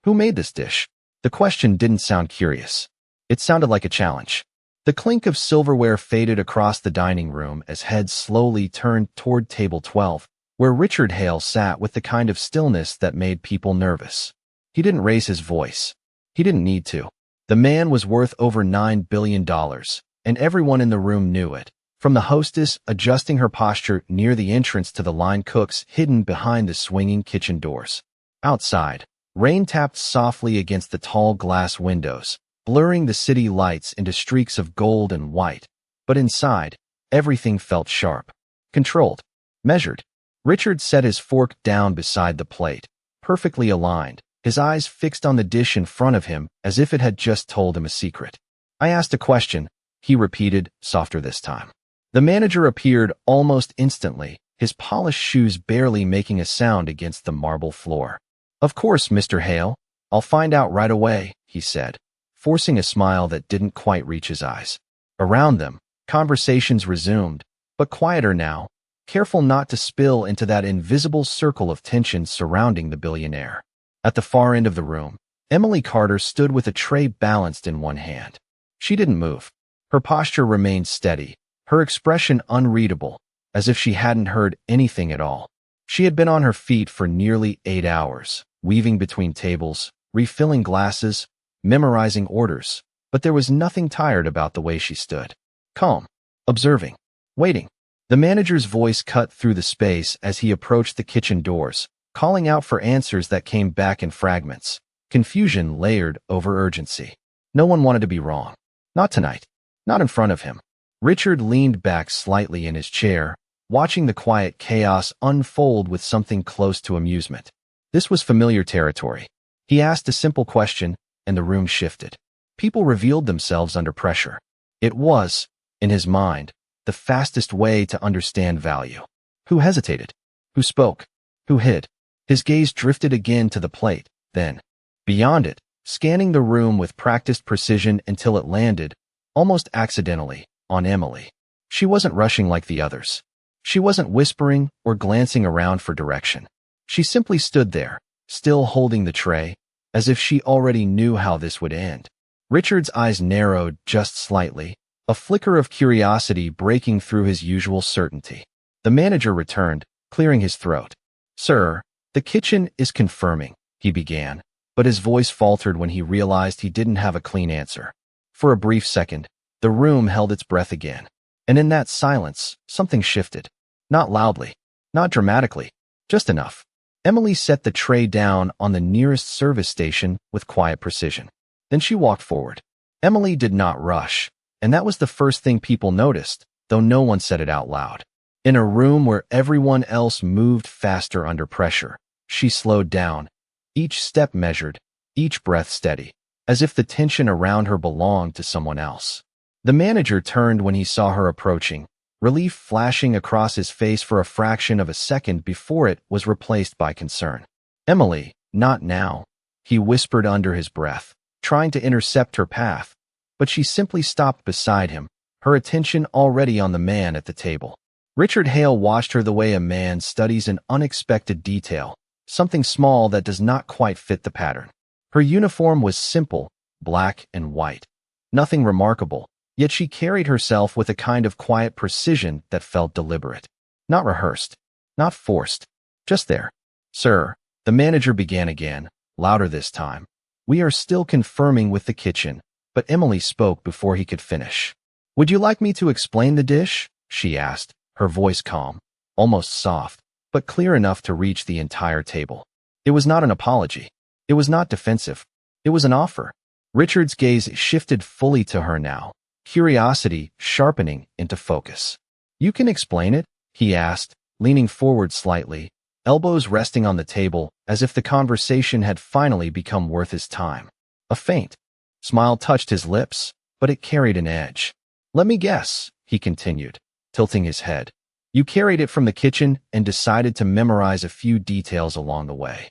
Who made this dish? The question didn't sound curious. It sounded like a challenge. The clink of silverware faded across the dining room as heads slowly turned toward table 12, where Richard Hale sat with the kind of stillness that made people nervous. He didn't raise his voice. He didn't need to. The man was worth over $9 billion, and everyone in the room knew it, from the hostess adjusting her posture near the entrance to the line cooks hidden behind the swinging kitchen doors. Outside, rain tapped softly against the tall glass windows, blurring the city lights into streaks of gold and white. But inside, everything felt sharp, controlled, measured. Richard set his fork down beside the plate, perfectly aligned, his eyes fixed on the dish in front of him as if it had just told him a secret. "I asked a question," he repeated, softer this time. The manager appeared almost instantly, his polished shoes barely making a sound against the marble floor. "Of course, Mr. Hale. I'll find out right away," he said, forcing a smile that didn't quite reach his eyes. Around them, conversations resumed, but quieter now, careful not to spill into that invisible circle of tension surrounding the billionaire. At the far end of the room, Emily Carter stood with a tray balanced in one hand. She didn't move. Her posture remained steady, her expression unreadable, as if she hadn't heard anything at all. She had been on her feet for nearly 8 hours, weaving between tables, refilling glasses, memorizing orders, but there was nothing tired about the way she stood. Calm, observing, waiting. The manager's voice cut through the space as he approached the kitchen doors, calling out for answers that came back in fragments, confusion layered over urgency. No one wanted to be wrong. Not tonight. Not in front of him. Richard leaned back slightly in his chair, watching the quiet chaos unfold with something close to amusement. This was familiar territory. He asked a simple question, and the room shifted. People revealed themselves under pressure. It was, in his mind, the fastest way to understand value. Who hesitated? Who spoke? Who hid? His gaze drifted again to the plate, then, beyond it, scanning the room with practiced precision until it landed, almost accidentally, on Emily. She wasn't rushing like the others. She wasn't whispering or glancing around for direction. She simply stood there, still holding the tray, as if she already knew how this would end. Richard's eyes narrowed just slightly, a flicker of curiosity breaking through his usual certainty. The manager returned, clearing his throat. "Sir, the kitchen is confirming," he began, but his voice faltered when he realized he didn't have a clean answer. For a brief second, the room held its breath again. And in that silence, something shifted. Not loudly, not dramatically, just enough. Emily set the tray down on the nearest service station with quiet precision. Then she walked forward. Emily did not rush, and that was the first thing people noticed, though no one said it out loud. In a room where everyone else moved faster under pressure, she slowed down, each step measured, each breath steady, as if the tension around her belonged to someone else. The manager turned when he saw her approaching, relief flashing across his face for a fraction of a second before it was replaced by concern. "Emily, not now," he whispered under his breath, trying to intercept her path, but she simply stopped beside him, her attention already on the man at the table. Richard Hale watched her the way a man studies an unexpected detail, something small that does not quite fit the pattern. Her uniform was simple, black and white. Nothing remarkable, yet she carried herself with a kind of quiet precision that felt deliberate. Not rehearsed, not forced, just there. "Sir," the manager began again, louder this time. "We are still confirming with the kitchen," but Emily spoke before he could finish. "Would you like me to explain the dish?" she asked, her voice calm, almost soft, but clear enough to reach the entire table. It was not an apology. It was not defensive. It was an offer. Richard's gaze shifted fully to her now, curiosity sharpening into focus. "You can explain it?" he asked, leaning forward slightly, elbows resting on the table as if the conversation had finally become worth his time. A faint smile touched his lips, but it carried an edge. "Let me guess," he continued, tilting his head. "You carried it from the kitchen and decided to memorize a few details along the way."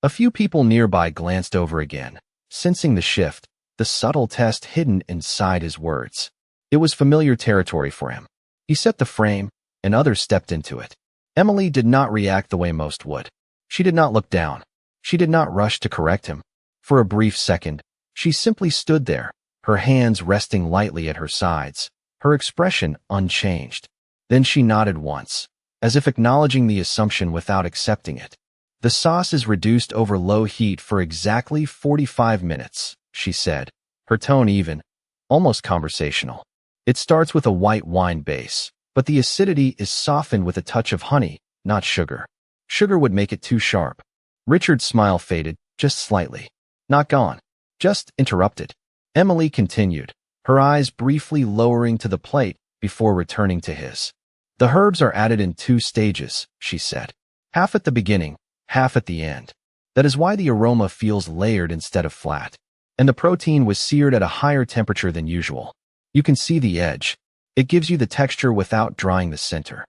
A few people nearby glanced over again, sensing the shift, the subtle test hidden inside his words. It was familiar territory for him. He set the frame, and others stepped into it. Emily did not react the way most would. She did not look down. She did not rush to correct him. For a brief second, she simply stood there, her hands resting lightly at her sides, her expression unchanged. Then she nodded once, as if acknowledging the assumption without accepting it. The sauce is reduced over low heat for exactly 45 minutes, she said, her tone even, almost conversational. It starts with a white wine base, but the acidity is softened with a touch of honey, not sugar. Sugar would make it too sharp. Richard's smile faded, just slightly. Not gone. Just interrupted. Emily continued, her eyes briefly lowering to the plate before returning to his. The herbs are added in 2 stages, she said. Half at the beginning, half at the end. That is why the aroma feels layered instead of flat. And the protein was seared at a higher temperature than usual. You can see the edge. It gives you the texture without drying the center.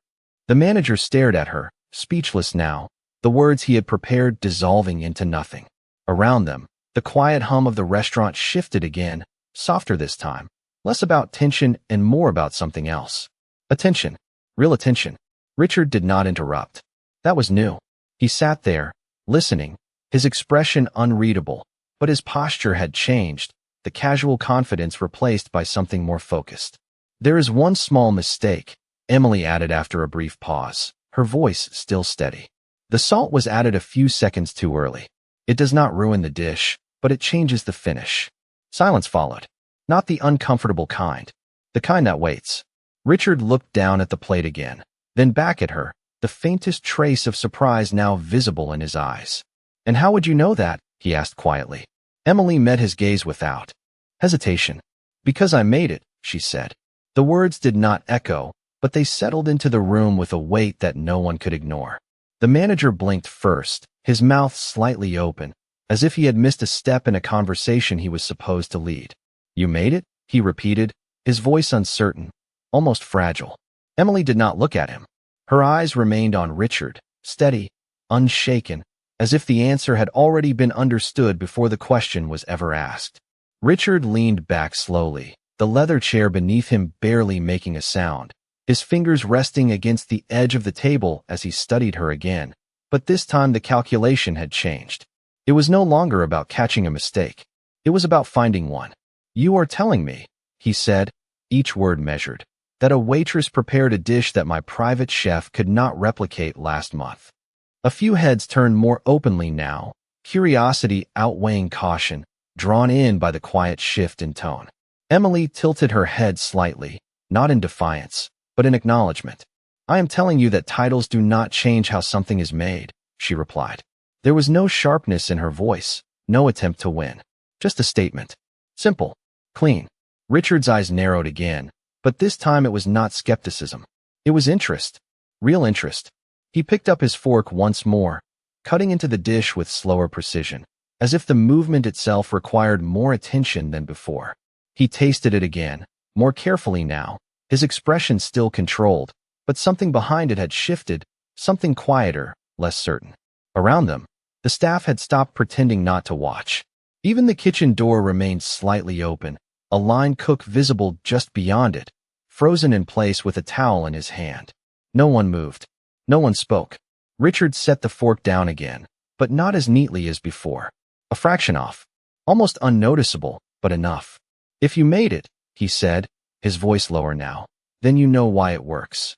The manager stared at her, speechless now, the words he had prepared dissolving into nothing. Around them, the quiet hum of the restaurant shifted again, softer this time, less about tension and more about something else. Attention. Real attention. Richard did not interrupt. That was new. He sat there, listening, his expression unreadable, but his posture had changed, the casual confidence replaced by something more focused. There is one small mistake, Emily added after a brief pause, her voice still steady. The salt was added a few seconds too early. It does not ruin the dish, but it changes the finish. Silence followed. Not the uncomfortable kind. The kind that waits. Richard looked down at the plate again, then back at her, the faintest trace of surprise now visible in his eyes. And how would you know that? He asked quietly. Emily met his gaze without hesitation. Because I made it, she said. The words did not echo, but they settled into the room with a weight that no one could ignore. The manager blinked first, his mouth slightly open, as if he had missed a step in a conversation he was supposed to lead. You made it? He repeated, his voice uncertain, almost fragile. Emily did not look at him. Her eyes remained on Richard, steady, unshaken, as if the answer had already been understood before the question was ever asked. Richard leaned back slowly, the leather chair beneath him barely making a sound, his fingers resting against the edge of the table as he studied her again. But this time the calculation had changed. It was no longer about catching a mistake. It was about finding one. You are telling me, he said, each word measured, that a waitress prepared a dish that my private chef could not replicate last month. A few heads turned more openly now, curiosity outweighing caution, drawn in by the quiet shift in tone. Emily tilted her head slightly, not in defiance, but in acknowledgement. I am telling you that titles do not change how something is made, she replied. There was no sharpness in her voice, no attempt to win. Just a statement. Simple. Clean. Richard's eyes narrowed again, but this time it was not skepticism. It was interest. Real interest. He picked up his fork once more, cutting into the dish with slower precision, as if the movement itself required more attention than before. He tasted it again, more carefully now, his expression still controlled, but something behind it had shifted, something quieter, less certain. Around them, the staff had stopped pretending not to watch. Even the kitchen door remained slightly open, a line cook visible just beyond it, frozen in place with a towel in his hand. No one moved. No one spoke. Richard set the fork down again, but not as neatly as before. A fraction off. Almost unnoticeable, but enough. If you made it, he said, his voice lower now, then you know why it works.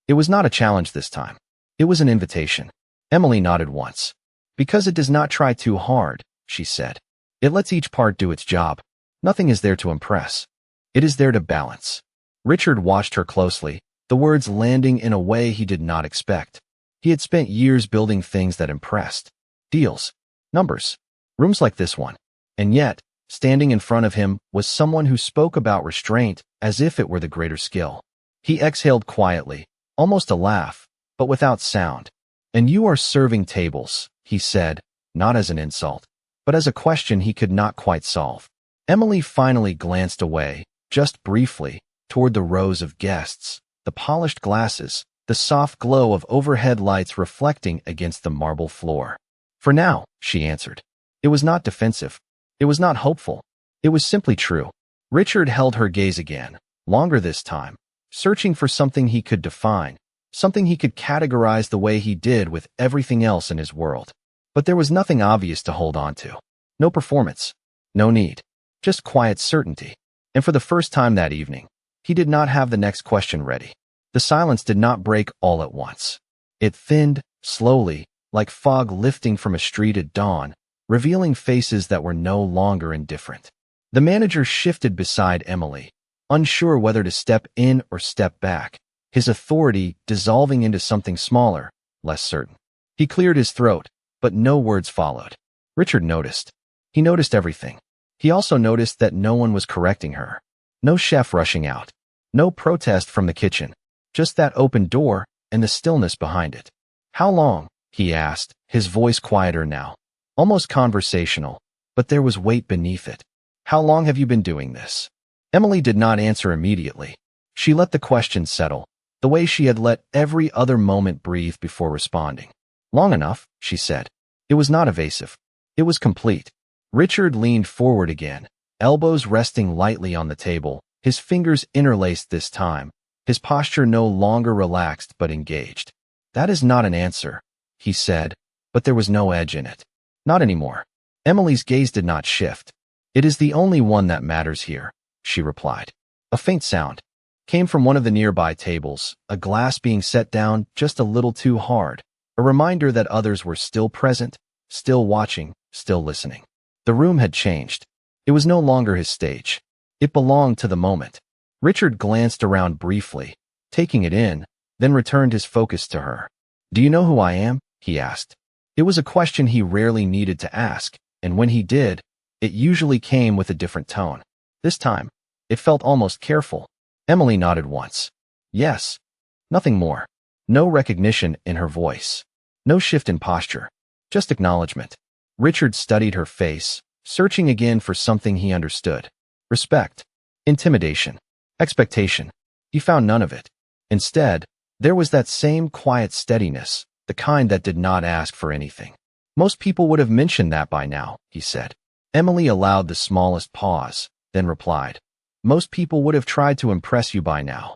It was not a challenge this time. It was an invitation. Emily nodded once. Because it does not try too hard, she said. It lets each part do its job. Nothing is there to impress. It is there to balance. Richard watched her closely, the words landing in a way he did not expect. He had spent years building things that impressed. Deals. Numbers. Rooms like this one. And yet, standing in front of him was someone who spoke about restraint as if it were the greater skill. He exhaled quietly, almost a laugh, but without sound. And you are serving tables, he said, not as an insult, but as a question he could not quite solve. Emily finally glanced away, just briefly, toward the rows of guests, the polished glasses, the soft glow of overhead lights reflecting against the marble floor. For now, she answered. It was not defensive. It was not hopeful. It was simply true. Richard held her gaze again, longer this time, searching for something he could define, something he could categorize the way he did with everything else in his world. But there was nothing obvious to hold on to. No performance. No need. Just quiet certainty. And for the first time that evening, he did not have the next question ready. The silence did not break all at once. It thinned, slowly, like fog lifting from a street at dawn, revealing faces that were no longer indifferent. The manager shifted beside Emily, unsure whether to step in or step back, his authority dissolving into something smaller, less certain. He cleared his throat, but no words followed. Richard noticed. He noticed everything. He also noticed that no one was correcting her. No chef rushing out. No protest from the kitchen. Just that open door and the stillness behind it. "How long?" he asked, his voice quieter now. Almost conversational, but there was weight beneath it. "How long have you been doing this?" Emily did not answer immediately. She let the question settle, the way she had let every other moment breathe before responding. "Long enough," she said. It was not evasive. It was complete. Richard leaned forward again, elbows resting lightly on the table, his fingers interlaced this time, his posture no longer relaxed but engaged. "That is not an answer," he said, but there was no edge in it. "Not anymore." Emily's gaze did not shift. "It is the only one that matters here," she replied. A faint sound came from one of the nearby tables, a glass being set down just a little too hard, a reminder that others were still present, still watching, still listening. The room had changed. It was no longer his stage. It belonged to the moment. Richard glanced around briefly, taking it in, then returned his focus to her. "Do you know who I am?" he asked. It was a question he rarely needed to ask, and when he did, it usually came with a different tone. This time, it felt almost careful. Emily nodded once. "Yes." Nothing more. No recognition in her voice. No shift in posture. Just acknowledgement. Richard studied her face, searching again for something he understood. Respect. Intimidation. Expectation. He found none of it. Instead, there was that same quiet steadiness, the kind that did not ask for anything. "Most people would have mentioned that by now," he said. Emily allowed the smallest pause, then replied, "Most people would have tried to impress you by now."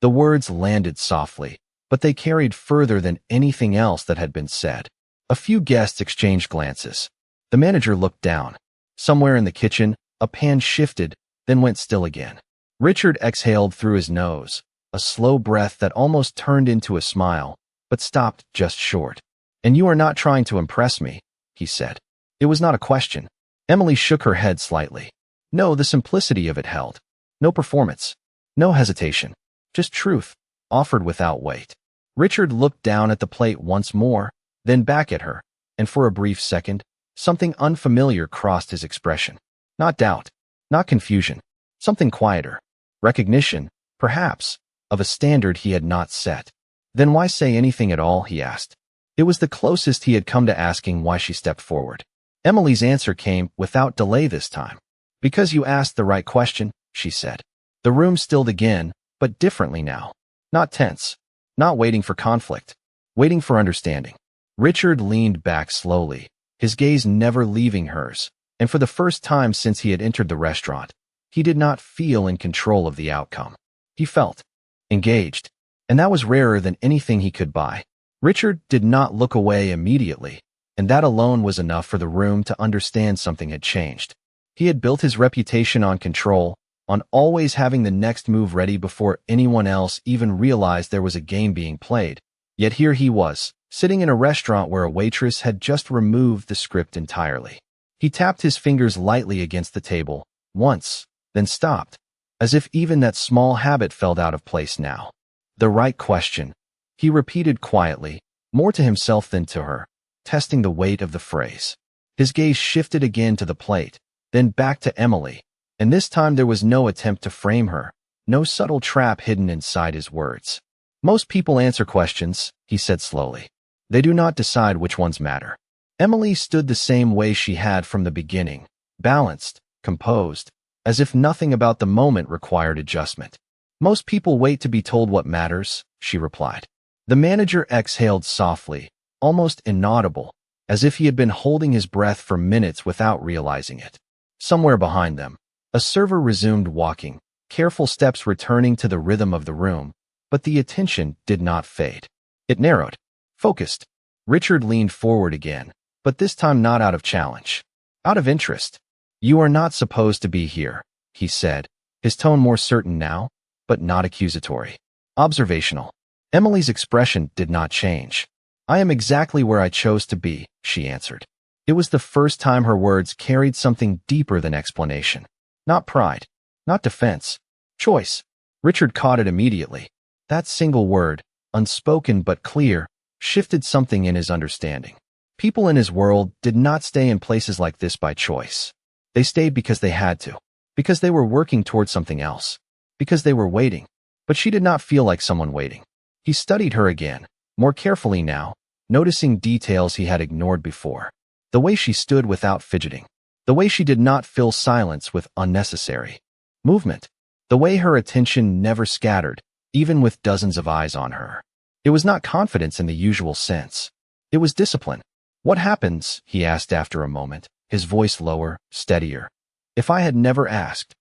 The words landed softly, but they carried further than anything else that had been said. A few guests exchanged glances. The manager looked down. Somewhere in the kitchen, a pan shifted, then went still again. Richard exhaled through his nose, a slow breath that almost turned into a smile, but stopped just short. "And you are not trying to impress me," he said. It was not a question. Emily shook her head slightly. No, the simplicity of it held. No performance. No hesitation. Just truth, offered without weight. Richard looked down at the plate once more, then back at her, and for a brief second, something unfamiliar crossed his expression. Not doubt, not confusion, something quieter. Recognition, perhaps, of a standard he had not set. "Then why say anything at all?" he asked. It was the closest he had come to asking why she stepped forward. Emily's answer came without delay this time. "Because you asked the right question," she said. The room stilled again, but differently now. Not tense, not waiting for conflict, waiting for understanding. Richard leaned back slowly, his gaze never leaving hers, and for the first time since he had entered the restaurant, he did not feel in control of the outcome. He felt engaged, and that was rarer than anything he could buy. Richard did not look away immediately, and that alone was enough for the room to understand something had changed. He had built his reputation on control, on always having the next move ready before anyone else even realized there was a game being played. Yet here he was, sitting in a restaurant where a waitress had just removed the script entirely. He tapped his fingers lightly against the table, once, then stopped, as if even that small habit felt out of place now. "The right question," he repeated quietly, more to himself than to her, testing the weight of the phrase. His gaze shifted again to the plate, then back to Emily, and this time there was no attempt to frame her, no subtle trap hidden inside his words. "Most people answer questions," he said slowly. "They do not decide which ones matter." Emily stood the same way she had from the beginning, balanced, composed, as if nothing about the moment required adjustment. "Most people wait to be told what matters," she replied. The manager exhaled softly, almost inaudible, as if he had been holding his breath for minutes without realizing it. Somewhere behind them, a server resumed walking, careful steps returning to the rhythm of the room, but the attention did not fade. It narrowed, focused. Richard leaned forward again, but this time not out of challenge. Out of interest. You are not supposed to be here, he said, his tone more certain now, but not accusatory. Observational. Emily's expression did not change. I am exactly where I chose to be, she answered. It was the first time her words carried something deeper than explanation. Not pride. Not defense. Choice. Richard caught it immediately. That single word, unspoken but clear, shifted something in his understanding. People in his world did not stay in places like this by choice. They stayed because they had to. Because they were working towards something else. Because they were waiting. But she did not feel like someone waiting. He studied her again, more carefully now, noticing details he had ignored before. The way she stood without fidgeting. The way she did not fill silence with unnecessary movement. The way her attention never scattered, even with dozens of eyes on her. It was not confidence in the usual sense. It was discipline. What happens? He asked after a moment, his voice lower, steadier. If I had never asked.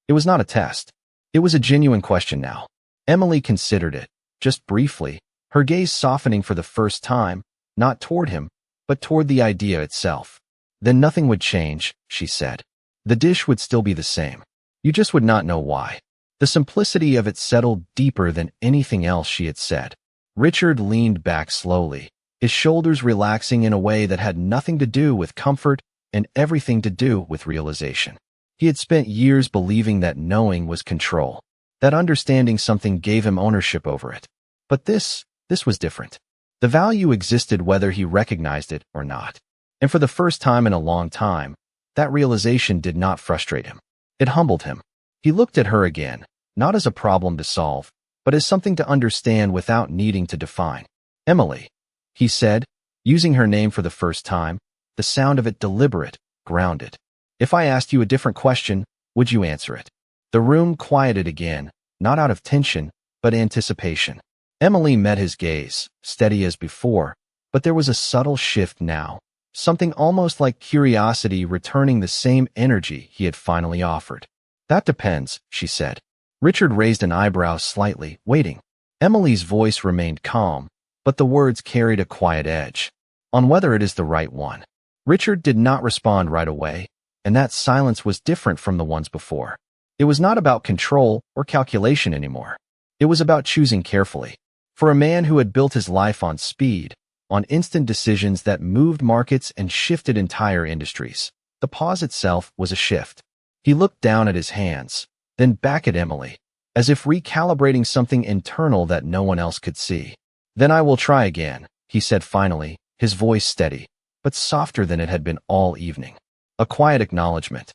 It was not a test. It was a genuine question now. Emily considered it, just briefly, her gaze softening for the first time, not toward him, but toward the idea itself. Then nothing would change, she said. The dish would still be the same. You just would not know why. The simplicity of it settled deeper than anything else she had said. Richard leaned back slowly, his shoulders relaxing in a way that had nothing to do with comfort and everything to do with realization. He had spent years believing that knowing was control, that understanding something gave him ownership over it. But this was different. The value existed whether he recognized it or not. And for the first time in a long time, that realization did not frustrate him. It humbled him. He looked at her again, not as a problem to solve, but as something to understand without needing to define. Emily, he said, using her name for the first time, the sound of it deliberate, grounded. If I asked you a different question, would you answer it? The room quieted again, not out of tension, but anticipation. Emily met his gaze, steady as before, but there was a subtle shift now, something almost like curiosity returning the same energy he had finally offered. That depends, she said. Richard raised an eyebrow slightly, waiting. Emily's voice remained calm, but the words carried a quiet edge. On whether it is the right one. Richard did not respond right away, and that silence was different from the ones before. It was not about control or calculation anymore. It was about choosing carefully. For a man who had built his life on speed, on instant decisions that moved markets and shifted entire industries, the pause itself was a shift. He looked down at his hands, then back at Emily, as if recalibrating something internal that no one else could see. Then I will try again, he said finally, his voice steady, but softer than it had been all evening. A quiet acknowledgement,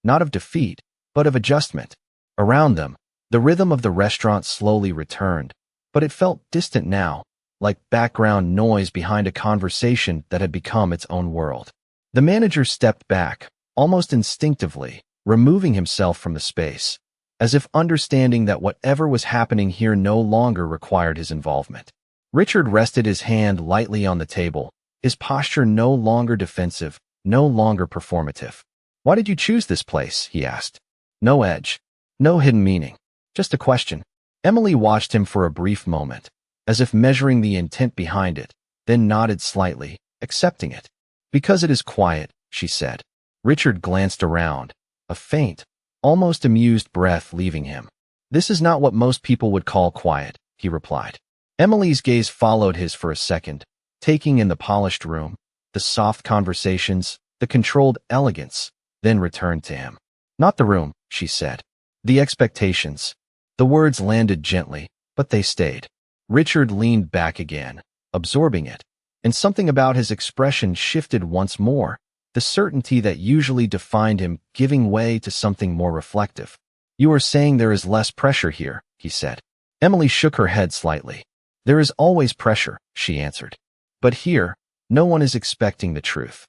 not of defeat, but of adjustment. Around them, the rhythm of the restaurant slowly returned, but it felt distant now, like background noise behind a conversation that had become its own world. The manager stepped back, almost instinctively, removing himself from the space, as if understanding that whatever was happening here no longer required his involvement. Richard rested his hand lightly on the table, his posture no longer defensive, no longer performative. Why did you choose this place? He asked. No edge, no hidden meaning, just a question. Emily watched him for a brief moment, as if measuring the intent behind it, then nodded slightly, accepting it. Because it is quiet, she said. Richard glanced around, a faint, almost amused breath leaving him. This is not what most people would call quiet, he replied. Emily's gaze followed his for a second, taking in the polished room, the soft conversations, the controlled elegance, then returned to him. Not the room, she said. The expectations. The words landed gently, but they stayed. Richard leaned back again, absorbing it, and something about his expression shifted once more, the certainty that usually defined him giving way to something more reflective. You are saying there is less pressure here, he said. Emily shook her head slightly. There is always pressure, she answered. But here, no one is expecting the truth.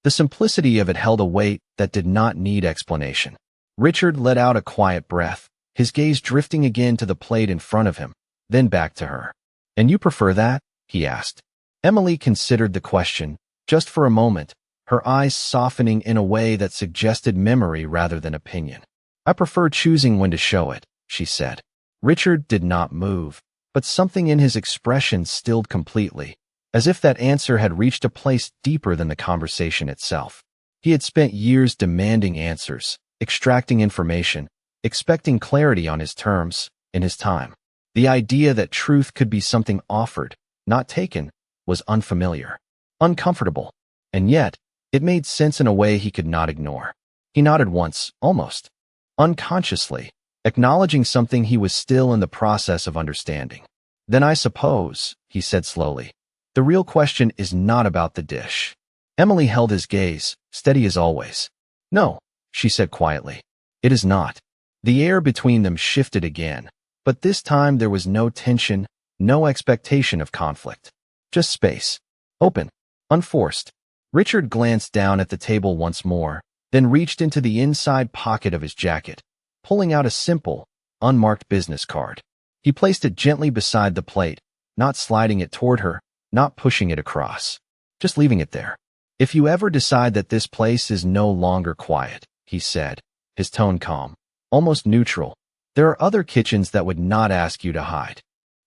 The simplicity of it held a weight that did not need explanation. Richard let out a quiet breath, his gaze drifting again to the plate in front of him, then back to her. And you prefer that? He asked. Emily considered the question, just for a moment, her eyes softening in a way that suggested memory rather than opinion. I prefer choosing when to show it, she said. Richard did not move, but something in his expression stilled completely, as if that answer had reached a place deeper than the conversation itself. He had spent years demanding answers, extracting information, expecting clarity on his terms, in his time. The idea that truth could be something offered, not taken, was unfamiliar, uncomfortable, and yet, it made sense in a way he could not ignore. He nodded once, almost unconsciously, acknowledging something he was still in the process of understanding. Then I suppose, he said slowly, the real question is not about the dish. Emily held his gaze, steady as always. No, she said quietly. It is not. The air between them shifted again, but this time there was no tension, no expectation of conflict. Just space. Open. Unforced. Richard glanced down at the table once more, then reached into the inside pocket of his jacket, pulling out a simple, unmarked business card. He placed it gently beside the plate, not sliding it toward her, not pushing it across. Just leaving it there. If you ever decide that this place is no longer quiet, he said, his tone calm, almost neutral, there are other kitchens that would not ask you to hide.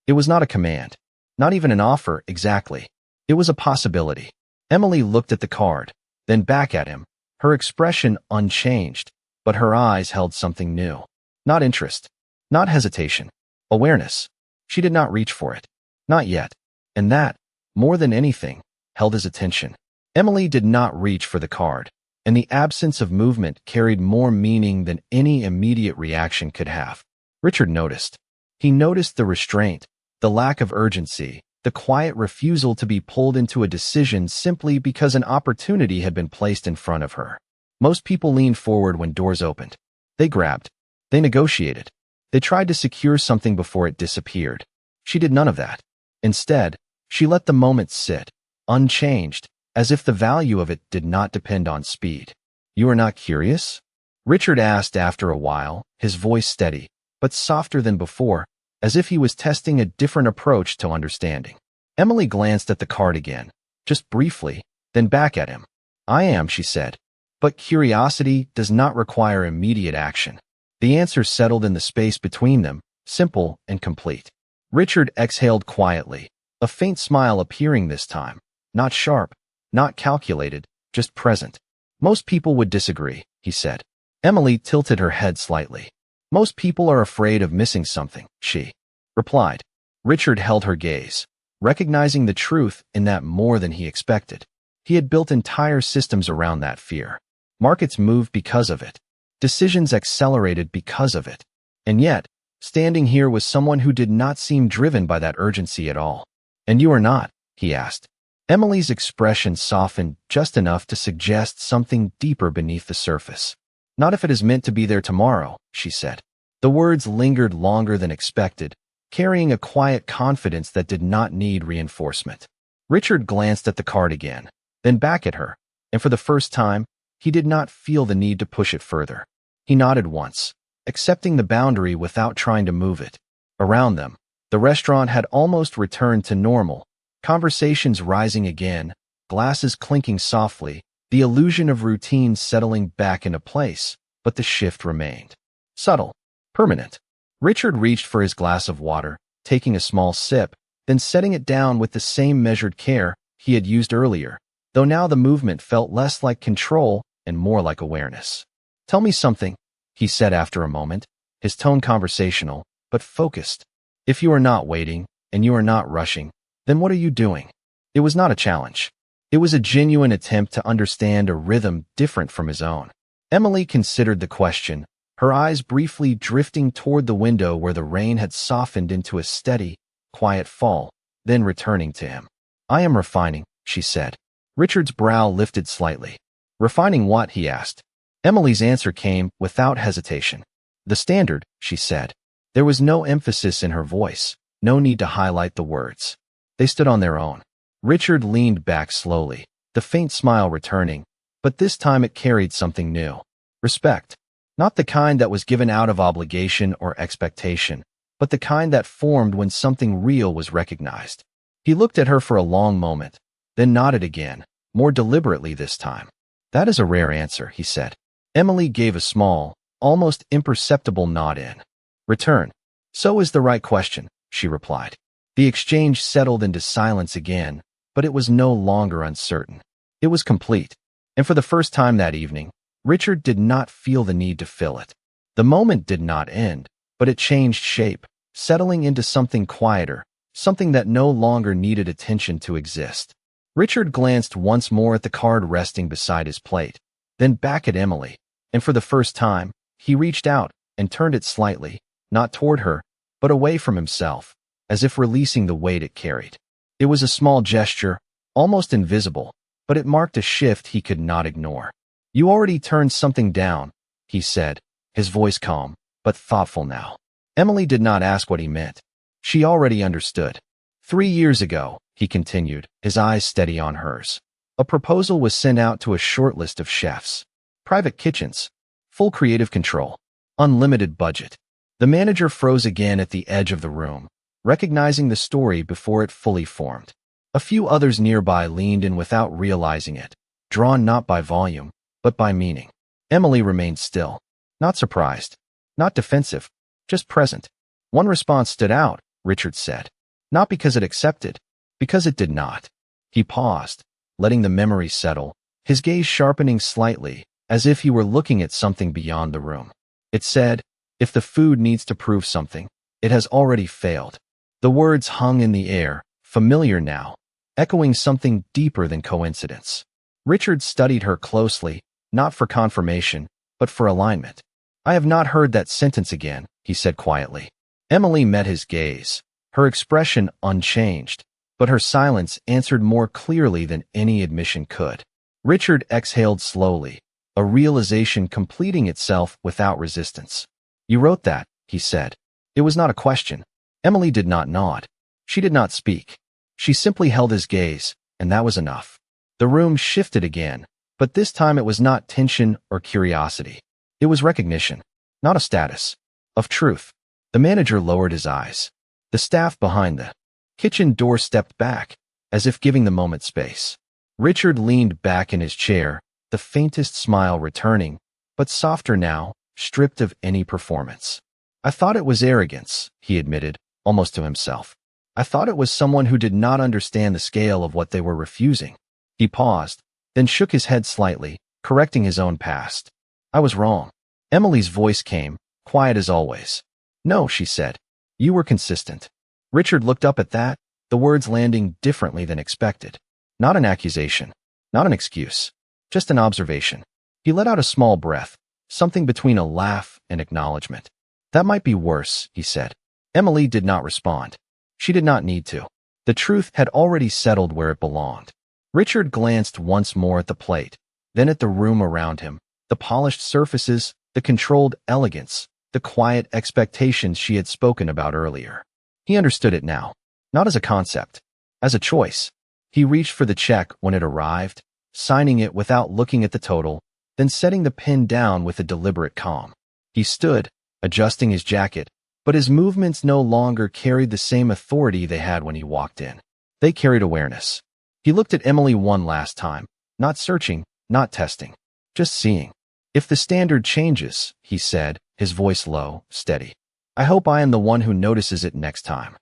It was not a command, not even an offer exactly. It was a possibility. Emily looked at the card, then back at him, her expression unchanged, but her eyes held something new. Not interest, not hesitation, awareness. She did not reach for it. Not yet. And that, more than anything, held his attention. Emily did not reach for the card, and the absence of movement carried more meaning than any immediate reaction could have. Richard noticed. He noticed the restraint, the lack of urgency, the quiet refusal to be pulled into a decision simply because an opportunity had been placed in front of her. Most people leaned forward when doors opened. They grabbed. They negotiated. They tried to secure something before it disappeared. She did none of that. Instead, she let the moment sit, unchanged, as if the value of it did not depend on speed. You are not curious? Richard asked after a while, his voice steady, but softer than before, as if he was testing a different approach to understanding. Emily glanced at the card again, just briefly, then back at him. I am, she said. But curiosity does not require immediate action. The answer settled in the space between them, simple and complete. Richard exhaled quietly, a faint smile appearing this time, not sharp, not calculated, just present. Most people would disagree, he said. Emily tilted her head slightly. Most people are afraid of missing something, she replied. Richard held her gaze, recognizing the truth in that more than he expected. He had built entire systems around that fear. Markets moved because of it. Decisions accelerated because of it. And yet, standing here was someone who did not seem driven by that urgency at all. And you are not, he asked. Emily's expression softened just enough to suggest something deeper beneath the surface. Not if it is meant to be there tomorrow, she said. The words lingered longer than expected, carrying a quiet confidence that did not need reinforcement. Richard glanced at the card again, then back at her, and for the first time, he did not feel the need to push it further. He nodded once, accepting the boundary without trying to move it. Around them, the restaurant had almost returned to normal, conversations rising again, glasses clinking softly, the illusion of routine settling back into place, but the shift remained. Subtle, permanent. Richard reached for his glass of water, taking a small sip, then setting it down with the same measured care he had used earlier, though now the movement felt less like control and more like awareness. Tell me something, he said after a moment, his tone conversational, but focused. If you are not waiting, and you are not rushing, then what are you doing? It was not a challenge. It was a genuine attempt to understand a rhythm different from his own. Emily considered the question, her eyes briefly drifting toward the window where the rain had softened into a steady, quiet fall, then returning to him. I am refining, she said. Richard's brow lifted slightly. Refining what? He asked. Emily's answer came without hesitation. The standard, she said. There was no emphasis in her voice, no need to highlight the words. They stood on their own. Richard leaned back slowly, the faint smile returning, but this time it carried something new. Respect. Not the kind that was given out of obligation or expectation, but the kind that formed when something real was recognized. He looked at her for a long moment, then nodded again, more deliberately this time. That is a rare answer, he said. Emily gave a small, almost imperceptible nod in return. So is the right question, she replied. The exchange settled into silence again, but it was no longer uncertain. It was complete. And for the first time that evening, Richard did not feel the need to fill it. The moment did not end, but it changed shape, settling into something quieter, something that no longer needed attention to exist. Richard glanced once more at the card resting beside his plate, then back at Emily, and for the first time, he reached out and turned it slightly, not toward her, but away from himself, as if releasing the weight it carried. It was a small gesture, almost invisible, but it marked a shift he could not ignore. "You already turned something down," he said, his voice calm, but thoughtful now. Emily did not ask what he meant. She already understood. 3 years ago, he continued, his eyes steady on hers. A proposal was sent out to a short list of chefs. Private kitchens. Full creative control. Unlimited budget. The manager froze again at the edge of the room, recognizing the story before it fully formed. A few others nearby leaned in without realizing it, drawn not by volume, but by meaning. Emily remained still. Not surprised. Not defensive. Just present. One response stood out, Richard said. Not because it accepted, because it did not. He paused, letting the memory settle, his gaze sharpening slightly, as if he were looking at something beyond the room. It said, "If the food needs to prove something, it has already failed." The words hung in the air, familiar now, echoing something deeper than coincidence. Richard studied her closely, not for confirmation, but for alignment. "I have not heard that sentence again," he said quietly. Emily met his gaze, her expression unchanged, but her silence answered more clearly than any admission could. Richard exhaled slowly, a realization completing itself without resistance. "You wrote that," he said. It was not a question. Emily did not nod. She did not speak. She simply held his gaze, and that was enough. The room shifted again, but this time it was not tension or curiosity. It was recognition, not a status, of truth. The manager lowered his eyes. The staff behind the kitchen door stepped back, as if giving the moment space. Richard leaned back in his chair, the faintest smile returning, but softer now, stripped of any performance. "I thought it was arrogance," he admitted, almost to himself. "I thought it was someone who did not understand the scale of what they were refusing." He paused, then shook his head slightly, correcting his own past. "I was wrong." Emily's voice came, quiet as always. "No," she said. "You were consistent." Richard looked up at that, the words landing differently than expected. Not an accusation, not an excuse, just an observation. He let out a small breath, something between a laugh and acknowledgement. "That might be worse," he said. Emily did not respond. She did not need to. The truth had already settled where it belonged. Richard glanced once more at the plate, then at the room around him, the polished surfaces, the controlled elegance, the quiet expectations she had spoken about earlier. He understood it now, not as a concept, as a choice. He reached for the check when it arrived, signing it without looking at the total, then setting the pen down with a deliberate calm. He stood, adjusting his jacket, but his movements no longer carried the same authority they had when he walked in. They carried awareness. He looked at Emily one last time, not searching, not testing, just seeing. "If the standard changes," he said, his voice low, steady, "I hope I am the one who notices it next time."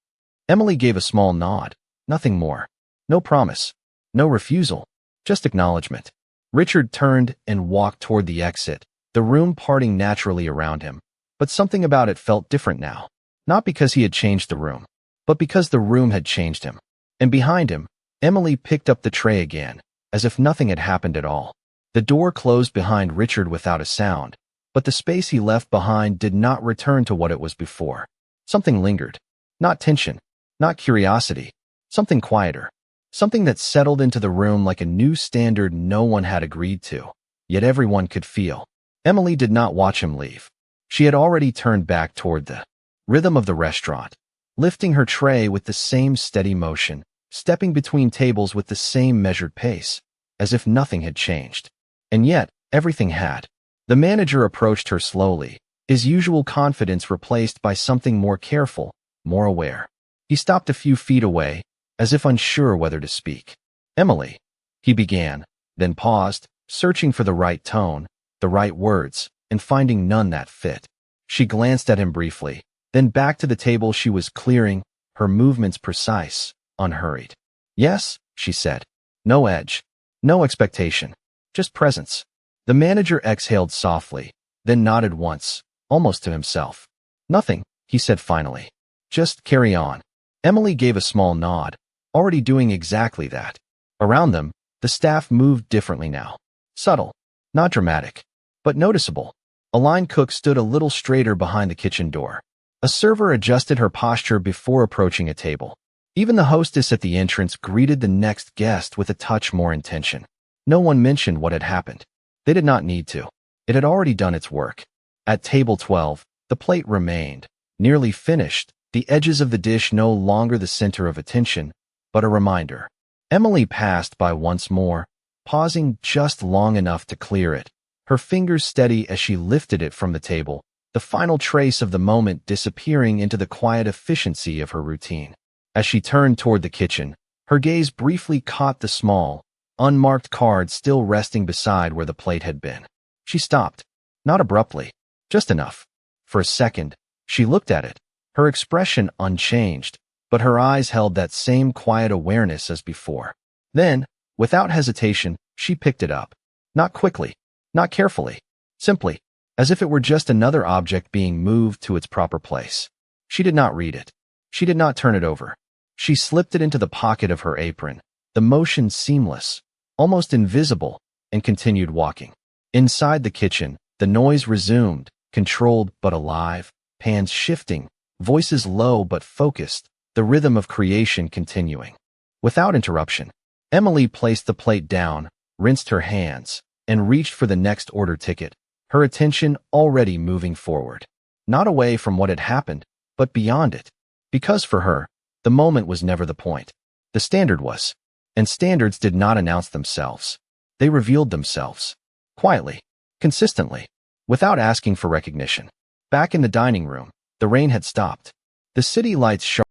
Emily gave a small nod, nothing more. No promise, no refusal, just acknowledgement. Richard turned and walked toward the exit, the room parting naturally around him, but something about it felt different now. Not because he had changed the room, but because the room had changed him. And behind him, Emily picked up the tray again, as if nothing had happened at all. The door closed behind Richard without a sound, but the space he left behind did not return to what it was before. Something lingered. Not tension, not curiosity, something quieter. Something that settled into the room like a new standard no one had agreed to, yet everyone could feel. Emily did not watch him leave. She had already turned back toward the rhythm of the restaurant, lifting her tray with the same steady motion, stepping between tables with the same measured pace, as if nothing had changed. And yet, everything had. The manager approached her slowly, his usual confidence replaced by something more careful, more aware. He stopped a few feet away, as if unsure whether to speak. "Emily," he began, then paused, searching for the right tone, the right words, and finding none that fit. She glanced at him briefly, then back to the table she was clearing, her movements precise, unhurried. "Yes," she said. No edge, no expectation, Just presence. The manager exhaled softly, then nodded once, almost to himself. Nothing, he said finally. Just carry on. Emily gave a small nod, already doing exactly that. Around them, the staff moved differently now. Subtle, not dramatic, but noticeable. A line cook stood a little straighter behind the kitchen door. A server adjusted her posture before approaching a table. Even the hostess at the entrance greeted the next guest with a touch more intention. No one mentioned what had happened. They did not need to. It had already done its work. At table 12, the plate remained, nearly finished, the edges of the dish no longer the center of attention, but a reminder. Emily passed by once more, pausing just long enough to clear it, her fingers steady as she lifted it from the table, the final trace of the moment disappearing into the quiet efficiency of her routine. As she turned toward the kitchen, her gaze briefly caught the small, unmarked card still resting beside where the plate had been. She stopped, not abruptly, just enough. For a second, she looked at it, her expression unchanged, but her eyes held that same quiet awareness as before. Then, without hesitation, she picked it up. Not quickly, not carefully, simply, as if it were just another object being moved to its proper place. She did not read it. She did not turn it over. She slipped it into the pocket of her apron, the motion seamless, almost invisible, and continued walking. Inside the kitchen, the noise resumed, controlled but alive, pans shifting, voices low but focused, the rhythm of creation continuing. Without interruption, Emily placed the plate down, rinsed her hands, and reached for the next order ticket, her attention already moving forward. Not away from what had happened, but beyond it. Because for her, the moment was never the point. The standard was. And standards did not announce themselves. They revealed themselves. Quietly. Consistently. Without asking for recognition. Back in the dining room, the rain had stopped. The city lights shone